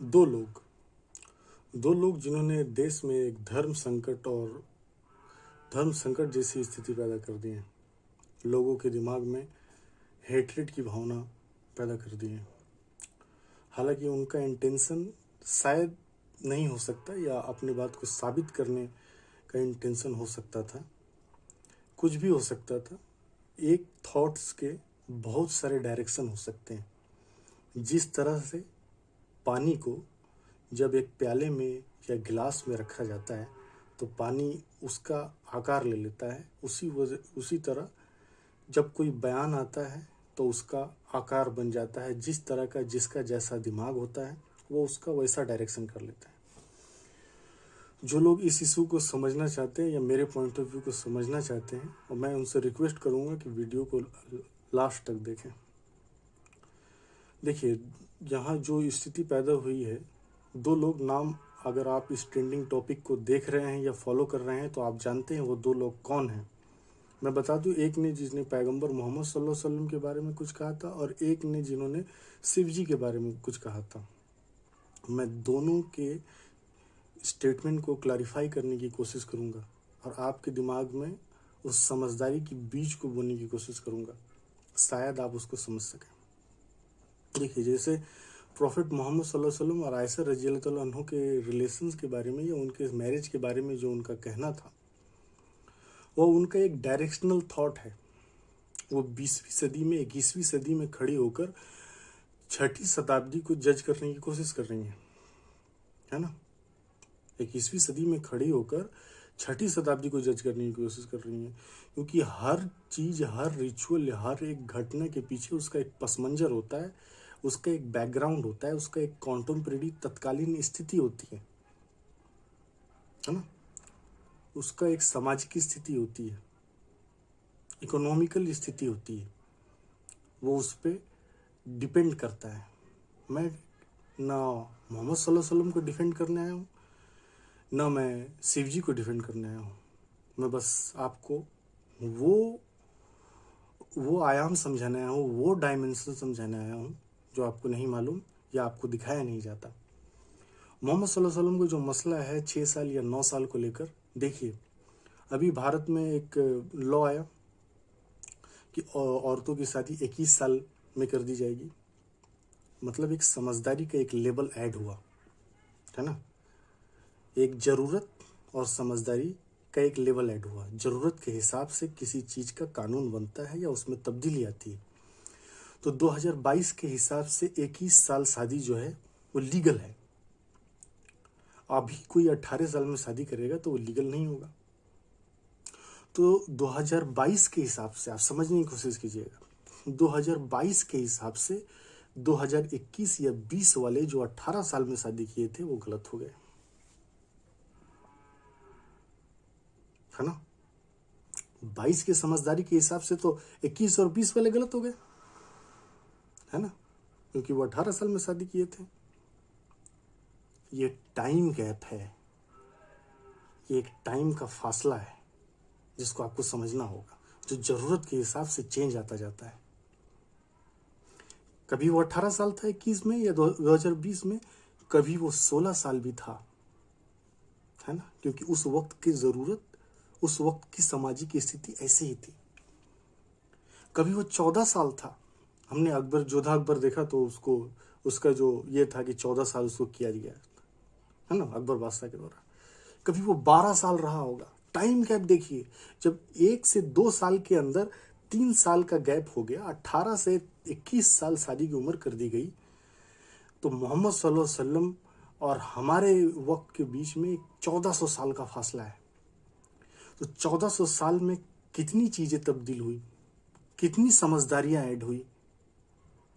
दो लोग जिन्होंने देश में एक धर्म संकट जैसी स्थिति पैदा कर दी है। लोगों के दिमाग में हेट्रेड की भावना पैदा कर दी है। हालांकि उनका इंटेंशन शायद नहीं हो सकता, या अपनी बात को साबित करने का इंटेंशन हो सकता था, कुछ भी हो सकता था। एक थॉट्स के बहुत सारे डायरेक्शन हो सकते हैं। जिस तरह से पानी को जब एक प्याले में या गिलास में रखा जाता है तो पानी उसका आकार ले लेता है, उसी तरह जब कोई बयान आता है तो उसका आकार बन जाता है। जिस तरह का जिसका जैसा दिमाग होता है वो उसका वैसा डायरेक्शन कर लेता है। जो लोग इस इशू को समझना चाहते हैं या मेरे पॉइंट ऑफ व्यू को समझना चाहते हैं, और मैं उनसे रिक्वेस्ट करूंगा कि वीडियो को लास्ट तक देखें। देखिए, यहाँ जो स्थिति पैदा हुई है, दो लोग नाम अगर आप इस ट्रेंडिंग टॉपिक को देख रहे हैं या फॉलो कर रहे हैं तो आप जानते हैं वो दो लोग कौन हैं। मैं बता दूं, एक ने जिसने पैगंबर मोहम्मद सल्लल्लाहु अलैहि वसल्लम के बारे में कुछ कहा था, और एक ने जिन्होंने शिव जी के बारे में कुछ कहा था। मैं दोनों के स्टेटमेंट को क्लैरिफाई करने की कोशिश करूंगा और आपके दिमाग में उस समझदारी की बीज को बोने की कोशिश करूंगा, शायद आप उसको समझ सकें। देखिए, जैसे प्रॉफिट मोहम्मद सल्लल्लाहु अलैहि वसल्लम और आयशा रज़ियल्लाहु तआला अन्हा के रिलेशंस के बारे में या उनके मैरिज के बारे में जो उनका कहना था, वो उनका एक डायरेक्शनल थॉट है। वो 20वीं सदी में 21वीं सदी में खड़ी होकर 6ठी शताब्दी को जज करने की कोशिश कर रही है ना। 21वीं सदी में खड़ी होकर 6ठी शताब्दी को जज करने की कोशिश कर रही है, क्योंकि हर चीज, हर रिचुअल, हर एक घटना के पीछे उसका एक पस मंजर होता है, उसका एक बैकग्राउंड होता है, उसका एक कॉन्टेम्परेरी तत्कालीन स्थिति होती है ना। उसका एक सामाजिक स्थिति होती है, इकोनॉमिकल स्थिति होती है, वो उस पर डिपेंड करता है। मैं ना मोहम्मद सल्लल्लाहु अलैहि वसल्लम को डिफेंड करने आया हूँ, ना मैं शिव जी को डिफेंड करने आया हूँ। मैं बस आपको वो आयाम समझाने आया हूँ, वो डायमेंशन समझाने आया हूँ जो आपको नहीं मालूम या आपको दिखाया नहीं जाता। मोहम्मद सल्लल्लाहु अलैहि वसल्लम को जो मसला है 6 साल या 9 साल को लेकर, देखिए अभी भारत में एक लॉ आया कि औरतों की शादी 21 साल में कर दी जाएगी। मतलब एक समझदारी का एक लेवल ऐड हुआ है ना। एक जरूरत और समझदारी का एक लेवल ऐड हुआ। जरूरत के हिसाब से किसी चीज का कानून बनता है या उसमें तब्दीली आती है। तो 2022 के हिसाब से 21 साल शादी जो है वो लीगल है। अभी कोई 18 साल में शादी करेगा तो वो लीगल नहीं होगा। तो 2022 के हिसाब से आप समझने की कोशिश कीजिएगा। 2022 के हिसाब से 2021 या 20 वाले जो 18 साल में शादी किए थे वो गलत हो गए, है ना। 22 के समझदारी के हिसाब से तो 21 और 20 वाले गलत हो गए, है ना, क्योंकि वो 18 साल में शादी किए थे। ये टाइम गैप है, ये एक टाइम का फासला है जिसको आपको समझना होगा, जो जरूरत के हिसाब से चेंज आता जाता है। कभी वो 18 साल था 21 में या 2020 में, कभी वो 16 साल भी था, है ना, क्योंकि उस वक्त की जरूरत, उस वक्त की सामाजिक स्थिति ऐसी ही थी। कभी वो 14 साल था। हमने अकबर, जोधा अकबर देखा तो उसका जो ये था कि 14 साल उसको किया गया, है ना, अकबर बादशाह के द्वारा। कभी वो 12 साल रहा होगा। टाइम गैप देखिए, जब 1 से 2 साल के अंदर 3 साल का गैप हो गया, 18 से 21 साल शादी की उम्र कर दी गई, तो मोहम्मद सल्लल्लाहु अलैहि वसल्लम और हमारे वक्त के बीच में 1400 साल का फासला है। तो 1400 साल में कितनी चीजें तब्दील हुई, कितनी समझदारियां ऐड हुई,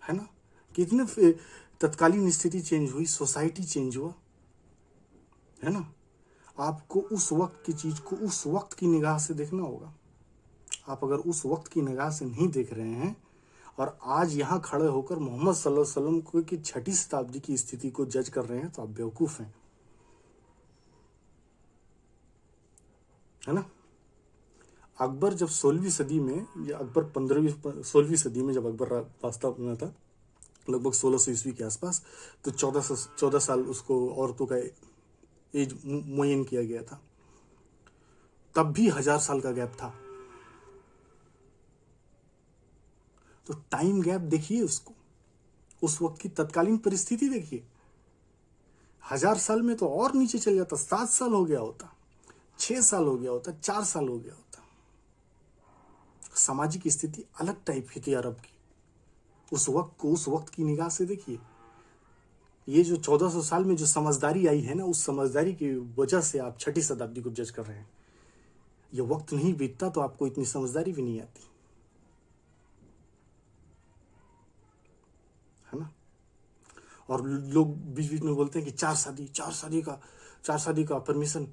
है ना, कितने तत्कालीन स्थिति चेंज हुई, सोसाइटी चेंज हुआ, है ना। आपको उस वक्त की चीज को उस वक्त की निगाह से देखना होगा। आप अगर उस वक्त की निगाह से नहीं देख रहे हैं और आज यहां खड़े होकर मोहम्मद सल्लल्लाहु अलैहि वसल्लम को की 6ठी शताब्दी की स्थिति को जज कर रहे हैं तो आप बेवकूफ हैं, है ना। अकबर जब 16वीं सदी में, या अकबर 16वीं सदी में जब अकबर वास्तव में था, लगभग 1600 ईस्वी के आसपास। तो 14 साल उसको औरतों का एज मुयन किया गया था। तब भी 1000 साल का गैप था। तो टाइम गैप देखिए उसको, उस वक्त की तत्कालीन परिस्थिति देखिए। 1000 साल में तो और नीचे चल जाता, 7 साल हो गया होता, 6 साल हो गया होता, 4 साल हो गया होता। सामाजिक स्थिति अलग टाइप की थी अरब की। उस वक्त को उस वक्त की निगाह से देखिए। ये जो 1400 साल में जो समझदारी आई है ना, उस समझदारी की वजह से आप 6ठी शताब्दी को जज कर रहे हैं। ये वक्त नहीं बीतता तो आपको इतनी समझदारी भी नहीं आती, है ना। और लोग बीच बीच में बोलते हैं कि 4 शादी का परमिशन।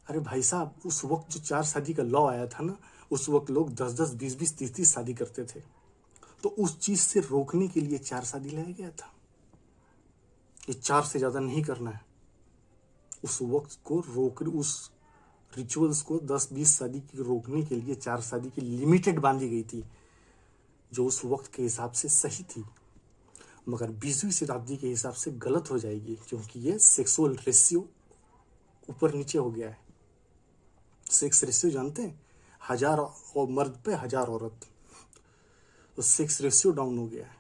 अरे भाई साहब, उस वक्त जो 4 शादी का लॉ आया था ना, उस वक्त लोग 10-10, 20-20, 30-30 शादी करते थे। तो उस चीज से रोकने के लिए 4 शादी लाया गया था। ये 4 से ज्यादा नहीं करना है। उस वक्त को रोक, उस रिचुअल्स को 10-20 शादी की रोकने के लिए 4 शादी की लिमिटेड बांधी गई थी, जो उस वक्त के हिसाब से सही थी, मगर 20वीं शताब्दी के हिसाब से गलत हो जाएगी, क्योंकि ये सेक्सुअल रेशियो ऊपर नीचे हो गया है। सेक्स रेशियो जानते हैं, 1000 और मर्द पे 1000 औरत। तो सेक्स रेशियो डाउन हो गया है।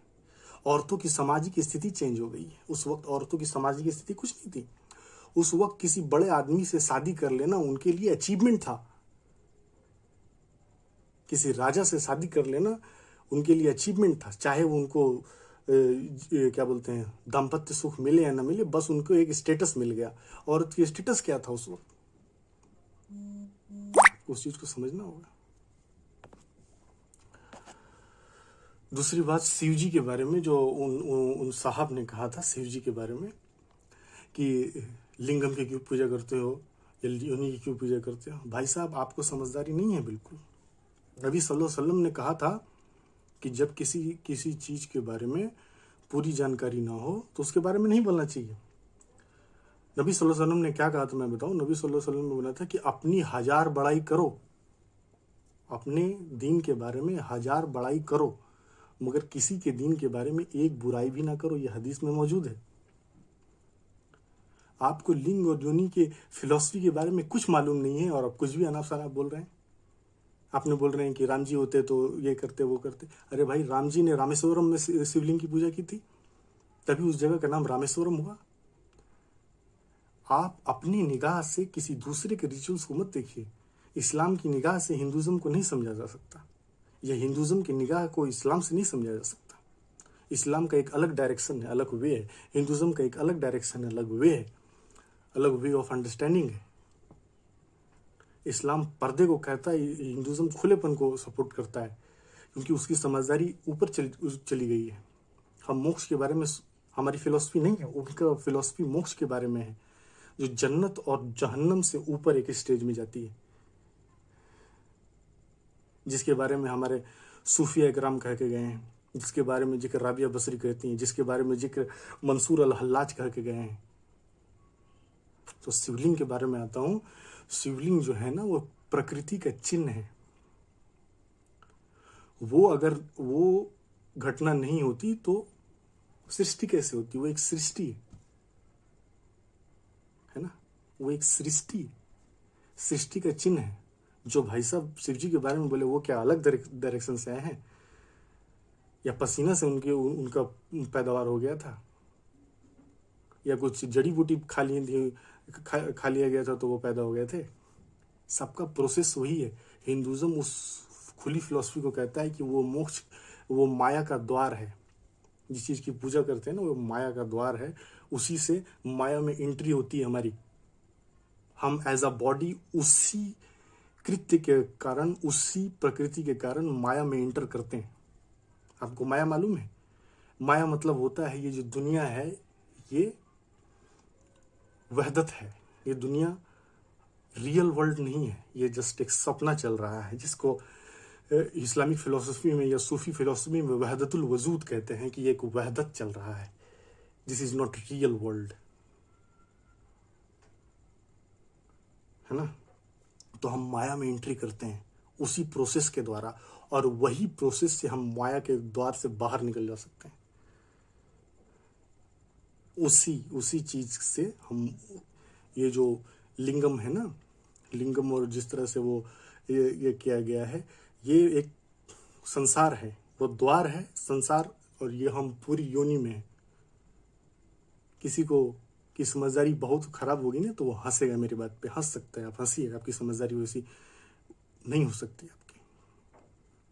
औरतों की सामाजिक स्थिति चेंज हो गई है। उस वक्त औरतों की सामाजिक स्थिति कुछ नहीं थी। उस वक्त किसी बड़े आदमी से शादी कर लेना उनके लिए अचीवमेंट था। किसी राजा से शादी कर लेना उनके लिए अचीवमेंट था, चाहे वो उनको क्या बोलते हैं, दाम्पत्य सुख मिले या ना मिले, बस उनको एक स्टेटस मिल गया। औरत की स्टेटस क्या था उस वक्त, उस चीज को समझना होगा। दूसरी बात शिव जी के बारे में, जो उन साहब ने कहा था शिव जी के बारे में कि लिंगम की क्यों पूजा करते हो या योनि की क्यों पूजा करते हो। भाई साहब, आपको समझदारी नहीं है बिल्कुल। नबी सल्लल्लाहु अलैहि वसल्लम ने कहा था कि जब किसी चीज के बारे में पूरी जानकारी ना हो तो उसके बारे में नहीं बोलना चाहिए। नबी सल्लल्लाहु अलैहि वसल्लम ने क्या कहा था मैं बताऊं। नबी सल्लल्लाहु अलैहि वसल्लम ने बोला था कि अपनी 1000 बड़ाई करो, अपने दीन के बारे में 1000 बड़ाई करो, मगर किसी के दीन के बारे में एक बुराई भी ना करो। यह हदीस में मौजूद है। आपको लिंग और योनि के फिलॉसफी के बारे में कुछ मालूम नहीं है और आप कुछ भी अनाप शनाप बोल रहे हैं। आपने बोल रहे हैं कि राम जी होते तो ये करते वो करते। अरे भाई, राम जी ने रामेश्वरम में शिवलिंग की पूजा की थी, तभी उस जगह का नाम रामेश्वरम हुआ। आप अपनी निगाह से किसी दूसरे के रिचुअल्स को मत देखिए। इस्लाम की निगाह से हिंदुज्म को नहीं समझा जा सकता, या हिंदुज्म की निगाह को इस्लाम से नहीं समझा जा सकता। इस्लाम का एक अलग डायरेक्शन है, अलग वे है। हिंदुज्म का एक अलग डायरेक्शन है, अलग वे है, अलग वे ऑफ अंडरस्टैंडिंग है। इस्लाम पर्दे को कहता है, हिंदुज्म खुलेपन को सपोर्ट करता है, क्योंकि उसकी समझदारी ऊपर चली गई है। हम मोक्ष के बारे में, हमारी फिलॉसफी नहीं है, उनका फिलॉसफी मोक्ष के बारे में है, जो जन्नत और जहन्नम से ऊपर एक स्टेज में जाती है, जिसके बारे में हमारे सूफिया इकराम कह के गए हैं, जिसके बारे में जिक्र राबिया बसरी कहती हैं, जिसके बारे में जिक्र मंसूर अल हल्लाज कह के गए हैं। तो शिवलिंग के बारे में आता हूं। शिवलिंग जो है ना, वो प्रकृति का चिन्ह है। वो अगर वो घटना नहीं होती तो सृष्टि कैसे होती। वो एक सृष्टि है ना, वो एक सृष्टि का चिन्ह है। जो भाई साहब शिव जी के बारे में बोले, वो क्या अलग डायरेक्शन से आए हैं, या पसीना से उनका पैदावार हो गया था, या कुछ जड़ी बूटी खा लिया गया था तो वो पैदा हो गए थे। सबका प्रोसेस वही है। हिंदुज्म उस खुली फिलॉसफी को कहता है कि वो मोक्ष, वो माया का द्वार है। जिस चीज की पूजा करते हैं ना, वो माया का द्वार है। उसी से माया में एंट्री होती है हमारी। हम एज अ बॉडी उसी कृत्य के कारण, उसी प्रकृति के कारण माया में एंटर करते हैं। आपको माया मालूम है? माया मतलब होता है, ये जो दुनिया है ये वहदत है। ये दुनिया रियल वर्ल्ड नहीं है, ये जस्ट एक सपना चल रहा है, जिसको इस्लामिक फिलोसफी में या सूफी फिलोसफी में वहदतुल वजूद कहते हैं, कि ये एक वहदत चल रहा है। This is not real world, है ना। तो हम माया में एंट्री करते हैं उसी प्रोसेस के द्वारा, और वही प्रोसेस से हम माया के द्वार से बाहर निकल जा सकते हैं। उसी चीज से हम, ये जो लिंगम है ना, लिंगम, और जिस तरह से वो ये किया गया है, ये एक संसार है, वो द्वार है संसार, और ये हम पूरी योनि में है। किसी को की समझदारी बहुत खराब होगी ना तो वो हंसेगा, मेरी बात पे हंस सकता है, आप हंसिए, आपकी समझदारी वैसी नहीं हो सकती आपकी।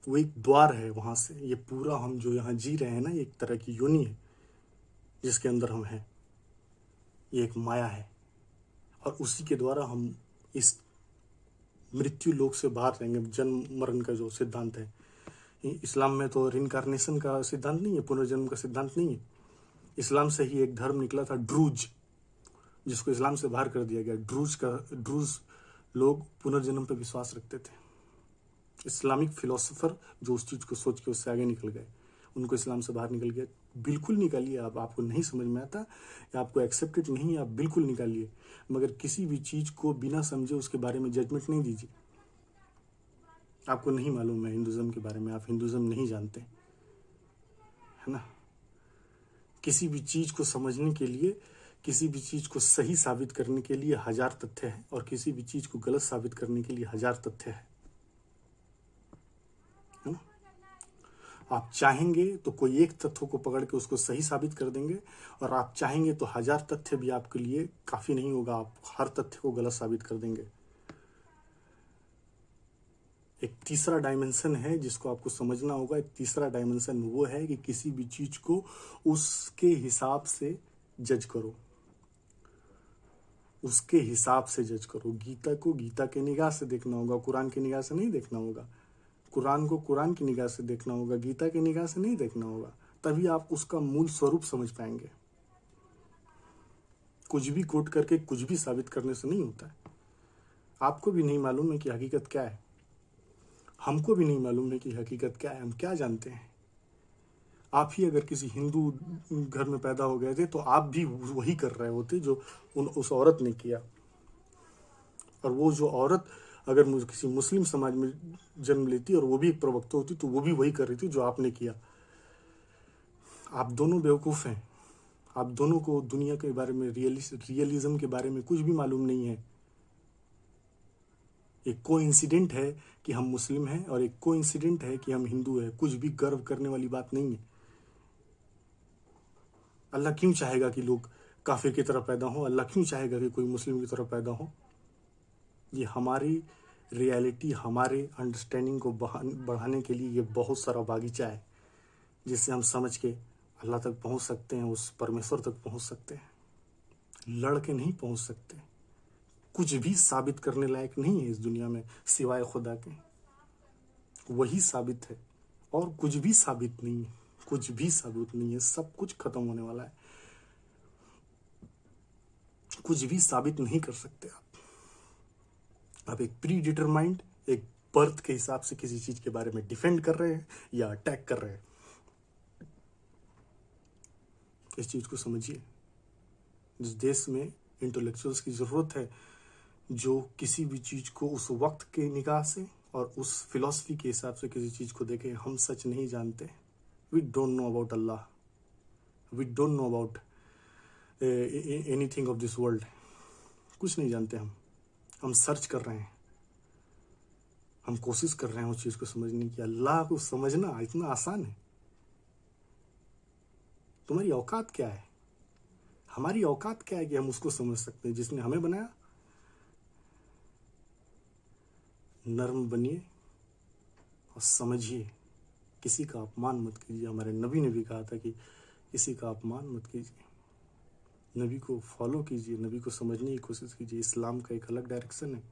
वो एक द्वार है, वहां से ये पूरा हम जो यहाँ जी रहे हैं ना, एक तरह की योनि है जिसके अंदर हम हैं, ये एक माया है, और उसी के द्वारा हम इस मृत्यु लोक से बाहर रहेंगे। जन्म मरण का जो सिद्धांत है, इस्लाम में तो रिनकार्नेशन का सिद्धांत नहीं है, पुनर्जन्म का सिद्धांत नहीं है। इस्लाम से ही एक धर्म निकला था ड्रूज, जिसको इस्लाम से बाहर कर दिया गया। ड्रूज लोग पुनर्जन्म पर विश्वास रखते थे। इस्लामिक फिलोसोफर जो उस चीज को सोच के उससे आगे निकल गए, उनको इस्लाम से बाहर निकल गया। बिल्कुल निकालिए, आप, आपको नहीं समझ में आता या आपको एक्सेप्टेड नहीं, आप बिल्कुल निकालिए, मगर किसी भी चीज को बिना समझे उसके बारे में जजमेंट नहीं दीजिए। आपको नहीं मालूम है हिंदुज्म के बारे में, आप हिंदुज्म नहीं जानते, है ना। किसी भी चीज को समझने के लिए, किसी भी चीज को सही साबित करने के लिए 1000 तथ्य है, और किसी भी चीज को गलत साबित करने के लिए 1000 तथ्य है ना। आप चाहेंगे तो कोई एक तथ्य को पकड़ के उसको सही साबित कर देंगे, और आप चाहेंगे तो 1000 तथ्य भी आपके लिए काफी नहीं होगा, आप हर तथ्य को गलत साबित कर देंगे। एक तीसरा डायमेंशन है जिसको आपको समझना होगा। एक तीसरा डायमेंशन वो है कि किसी भी चीज को उसके हिसाब से जज करो, उसके हिसाब से जज करो। गीता को गीता के निगाह से देखना होगा, कुरान की निगाह से नहीं देखना होगा। कुरान को कुरान की निगाह से देखना होगा, गीता की निगाह से नहीं देखना होगा। तभी आप उसका मूल स्वरूप समझ पाएंगे। कुछ भी कोट करके कुछ भी साबित करने से नहीं होता है। आपको भी नहीं मालूम है कि हकीकत क्या है, हमको भी नहीं मालूम है कि हकीकत क्या है। हम क्या जानते हैं। आप ही अगर किसी हिंदू घर में पैदा हो गए थे तो आप भी वही कर रहे होते जो उस औरत ने किया, और वो जो औरत अगर किसी मुस्लिम समाज में जन्म लेती और वो भी एक प्रवक्ता होती तो वो भी वही कर रही थी जो आपने किया। आप दोनों बेवकूफ़ हैं। आप दोनों को दुनिया के बारे में, रियलिज्म के बारे में कुछ भी मालूम नहीं है। एक कोइंसिडेंट है कि हम मुस्लिम हैं, और एक कोइंसिडेंट है कि हम हिंदू हैं। कुछ भी गर्व करने वाली बात नहीं है। अल्लाह क्यों चाहेगा कि लोग काफिर की तरह पैदा हो? अल्लाह क्यों चाहेगा कि कोई मुस्लिम की तरह पैदा हो? ये हमारी रियलिटी, हमारे अंडरस्टैंडिंग को बढ़ाने के लिए ये बहुत सारा बागीचा है, जिससे हम समझ के अल्लाह तक पहुंच सकते हैं, उस परमेश्वर तक पहुंच सकते हैं। लड़ के नहीं पहुंच सकते। कुछ भी साबित करने लायक नहीं है इस दुनिया में सिवाय खुदा के। वही साबित है, और कुछ भी साबित नहीं है। कुछ भी साबित नहीं है। सब कुछ खत्म होने वाला है। कुछ भी साबित नहीं कर सकते आप एक प्री डिटरमाइंड, एक बर्थ के हिसाब से किसी चीज के बारे में डिफेंड कर रहे हैं या अटैक कर रहे हैं। इस चीज को समझिए। जिस देश में इंटेलेक्चुअल्स की जरूरत है, जो किसी भी चीज को उस वक्त के निगाह से और उस फिलॉसफी के हिसाब से किसी चीज को देखें। हम सच नहीं जानते। We don't know about Allah, we don't know about anything of this world. कुछ नहीं जानते हम सर्च कर रहे हैं, हम कोशिश कर रहे हैं उस चीज को समझने की। अल्लाह को समझना इतना आसान है। तुम्हारी औकात क्या है? हमारी औकात क्या है कि हम उसको समझ सकते हैं जिसने हमें बनाया? नर्म बनिए और समझिए। किसी का अपमान मत कीजिए। हमारे नबी ने भी कहा था कि किसी का अपमान मत कीजिए। नबी को फॉलो कीजिए, नबी को समझने की कोशिश कीजिए। इस्लाम का एक अलग डायरेक्शन है,